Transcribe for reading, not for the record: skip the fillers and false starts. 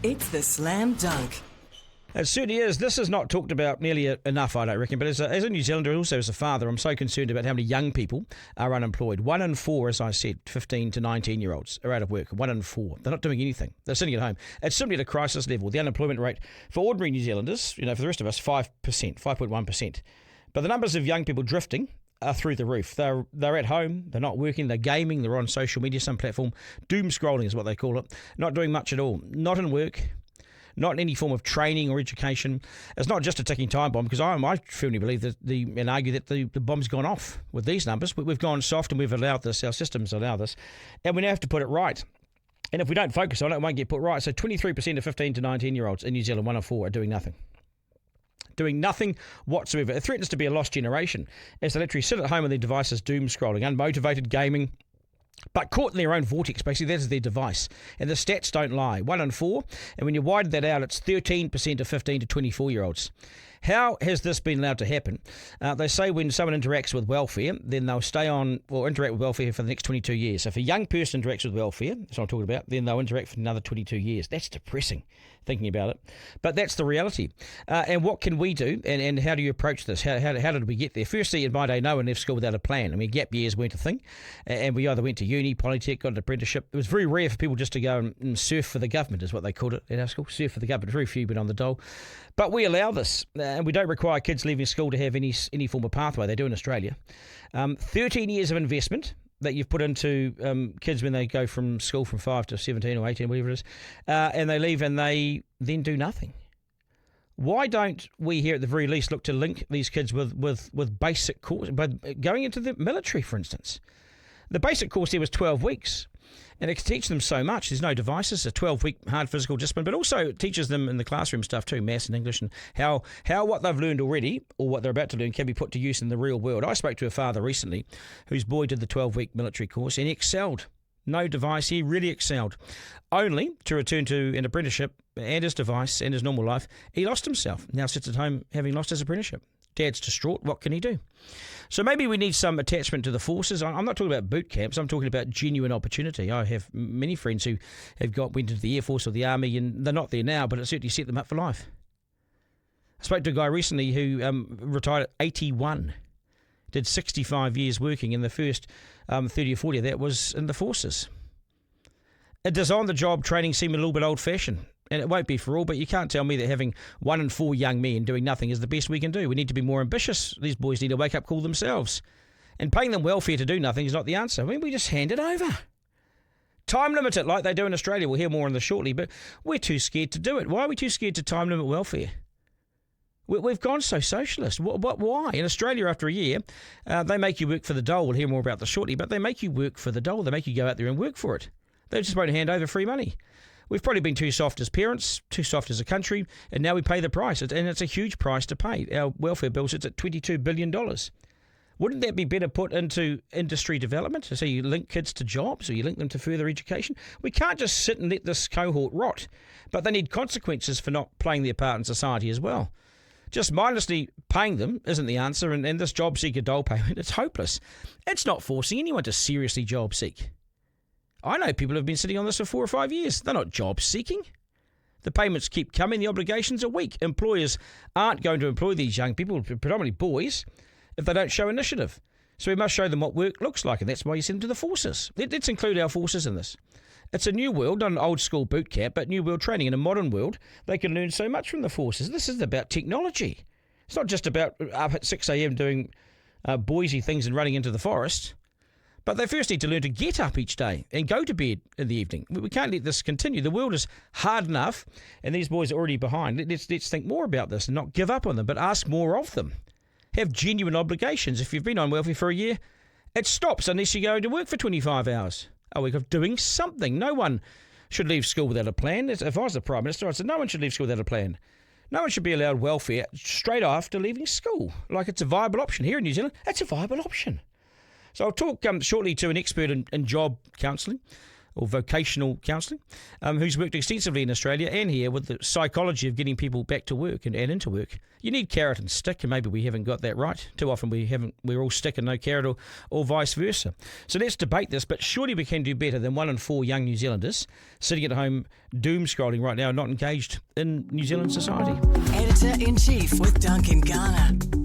It's the Slam Dunk. It certainly is. This is not talked about nearly enough, I don't reckon. But as a New Zealander, also as a father, I'm so concerned about how many young people are unemployed. 1 in 4, as I said, 15 to 19-year-olds are out of work. 1 in 4. They're not doing anything. They're sitting at home. It's simply at a crisis level. The unemployment rate for ordinary New Zealanders, for the rest of us, 5%, 5.1%. But the numbers of young people drifting are through the roof. They're at home. They're not working. They're gaming. They're on social media, some platform. Doom scrolling is what they call it. Not doing much at all. Not in work. Not in any form of training or education. It's not just a ticking time bomb, because I firmly believe that and argue that the bomb's gone off with these numbers. We've gone soft and we've allowed this. Our systems allow this. And we now have to put it right. And if we don't focus on it, it won't get put right. So 23% of 15 to 19-year-olds in New Zealand, 1 in 4, are doing nothing. Doing nothing whatsoever. It threatens to be a lost generation as they literally sit at home on their devices, doom scrolling, unmotivated gaming, but caught in their own vortex. Basically, that is their device. And the stats don't lie. 1 in 4. And when you widen that out, it's 13% of 15 to 24-year-olds. How has this been allowed to happen? They say when someone interacts with welfare, then they'll stay on or interact with welfare for the next 22 years. So if a young person interacts with welfare, that's what I'm talking about, then they'll interact for another 22 years. That's depressing, thinking about it. But that's the reality. And what can we do? And how do you approach this? How did we get there? Firstly, in my day, no one left school without a plan. I mean, gap years weren't a thing. And we either went to uni, Polytech, got an apprenticeship. It was very rare for people just to go and surf for the government, is what they called it in our school. Surf for the government. Very few went on the dole. But we allow this. And we don't require kids leaving school to have any form of pathway. They do in Australia. 13 years of investment that you've put into kids when they go from school from 5 to 17 or 18, whatever it is, and they leave and they then do nothing. Why don't we here at the very least look to link these kids with basic course, but going into the military, for instance? The basic course there was 12 weeks. And it can teach them so much. There's no devices, a 12-week hard physical discipline, but also it teaches them in the classroom stuff too, maths and English, and how what they've learned already or what they're about to learn can be put to use in the real world. I spoke to a father recently whose boy did the 12-week military course and he excelled. No device, he really excelled. Only to return to an apprenticeship and his device and his normal life, he lost himself. Now sits at home having lost his apprenticeship. Dad's distraught. What can he do? So maybe we need some attachment to the forces. I'm not talking about boot camps. I'm talking about genuine opportunity. I have many friends who went into the Air Force or the Army, and they're not there now, but it certainly set them up for life. I spoke to a guy recently who retired at 81, did 65 years working, in the first 30 or 40 of that was in the forces. Does on-the-job training seem a little bit old-fashioned? And it won't be for all, but you can't tell me that having 1 in 4 young men doing nothing is the best we can do. We need to be more ambitious. These boys need to wake up call themselves. And paying them welfare to do nothing is not the answer. I mean, we just hand it over. Time limit it like they do in Australia. We'll hear more on this shortly, but we're too scared to do it. Why are we too scared to time limit welfare? We've gone so socialist. Why? In Australia, after a year, they make you work for the dole. We'll hear more about this shortly, but they make you work for the dole. They make you go out there and work for it. They just won't hand over free money. We've probably been too soft as parents, too soft as a country, and now we pay the price. And it's a huge price to pay. Our welfare bill sits at $22 billion. Wouldn't that be better put into industry development? So you link kids to jobs or you link them to further education? We can't just sit and let this cohort rot, but they need consequences for not playing their part in society as well. Just mindlessly paying them isn't the answer, and this job seeker dole payment, it's hopeless. It's not forcing anyone to seriously job seek. I know people who have been sitting on this for 4 or 5 years. They're not job seeking. The payments keep coming. The obligations are weak. Employers aren't going to employ these young people, predominantly boys, if they don't show initiative. So we must show them what work looks like, and that's why you send them to the forces. Let's include our forces in this. It's a new world, not an old school boot camp, but new world training. In a modern world, they can learn so much from the forces. This is about technology. It's not just about up at 6 a.m. doing boysy things and running into the forest. But they first need to learn to get up each day and go to bed in the evening. We can't let this continue. The world is hard enough, and these boys are already behind. Let's think more about this and not give up on them, but ask more of them. Have genuine obligations. If you've been on welfare for a year, it stops unless you go to work for 25 hours a week of doing something. No one should leave school without a plan. If I was the Prime Minister, I'd say no one should leave school without a plan. No one should be allowed welfare straight after leaving school. Like it's a viable option. Here in New Zealand, it's a viable option. So I'll talk shortly to an expert in job counselling or vocational counselling, who's worked extensively in Australia and here with the psychology of getting people back to work and into work. You need carrot and stick, and maybe we haven't got that right. Too often we're all stick and no carrot, or vice versa. So let's debate this, but surely we can do better than 1 in 4 young New Zealanders sitting at home doom scrolling right now, not engaged in New Zealand society. Editor-in-Chief with Duncan Garner.